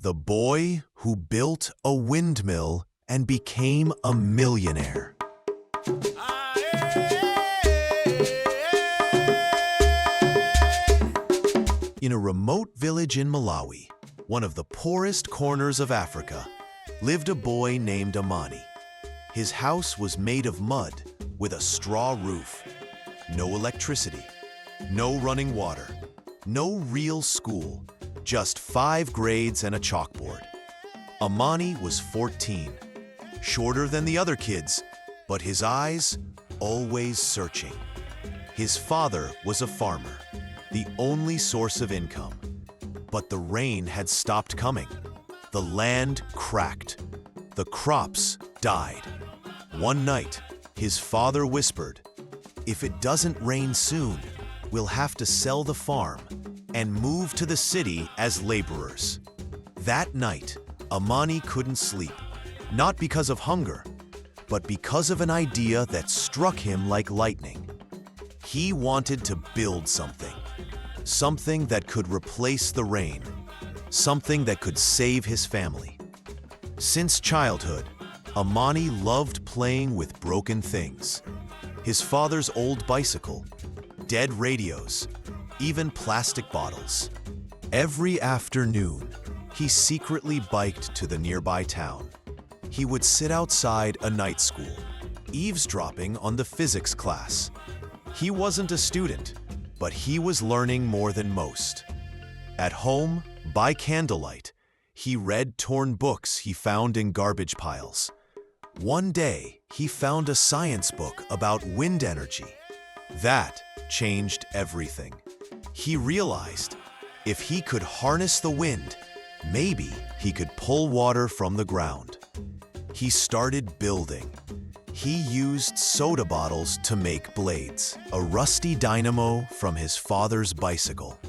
The boy who built a windmill and became a millionaire. In a remote village in Malawi, one of the poorest corners of Africa, lived a boy named Amani. His house was made of mud with a straw roof. No electricity, no running water, no real school, just 5 grades and a chalkboard. Amani was 14, shorter than the other kids, but his eyes always searching. His father was a farmer, the only source of income. But the rain had stopped coming. The land cracked. The crops died. One night, his father whispered, "If it doesn't rain soon, we'll have to sell the farm and move to the city as laborers." That night, Amani couldn't sleep, not because of hunger, but because of an idea that struck him like lightning. He wanted to build something that could replace the rain, something that could save his family. Since childhood, Amani loved playing with broken things. His father's old bicycle, dead radios, even plastic bottles. Every afternoon, he secretly biked to the nearby town. He would sit outside a night school, eavesdropping on the physics class. He wasn't a student, but he was learning more than most. At home, by candlelight, he read torn books he found in garbage piles. One day, he found a science book about wind energy. That changed everything. He realized if he could harness the wind, maybe he could pull water from the ground. He started building. He used soda bottles to make blades, a rusty dynamo from his father's bicycle,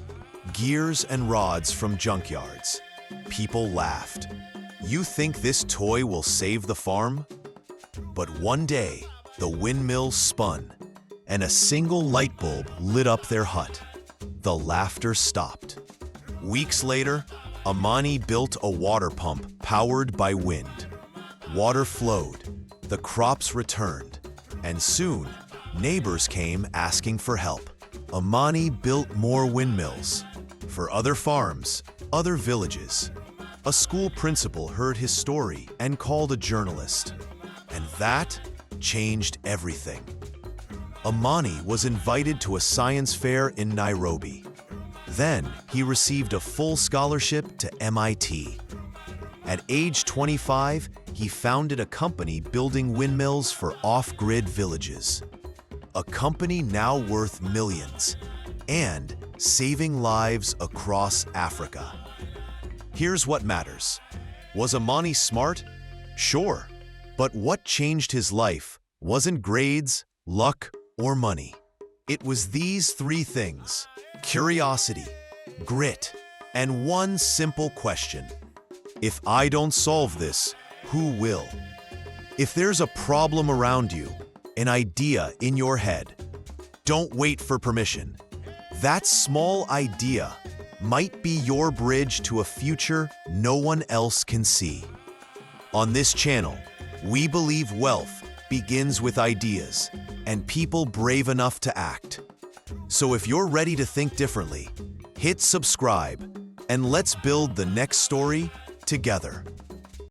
gears and rods from junkyards. People laughed. "You think this toy will save the farm?" But one day, the windmill spun, and a single light bulb lit up their hut. The laughter stopped. Weeks later, Amani built a water pump powered by wind. Water flowed, the crops returned, and soon, neighbors came asking for help. Amani built more windmills for other farms, other villages. A school principal heard his story and called a journalist. And that changed everything. Amani was invited to a science fair in Nairobi. Then he received a full scholarship to MIT. At age 25, he founded a company building windmills for off-grid villages. A company now worth millions and saving lives across Africa. Here's what matters. Was Amani smart? Sure. But what changed his life wasn't grades, luck, or money. It was these 3 things: curiosity, grit, and one simple question. If I don't solve this, who will? If there's a problem around you, an idea in your head, don't wait for permission. That small idea might be your bridge to a future no one else can see. On this channel, we believe wealth begins with ideas and people brave enough to act. So if you're ready to think differently, hit subscribe and let's build the next story together.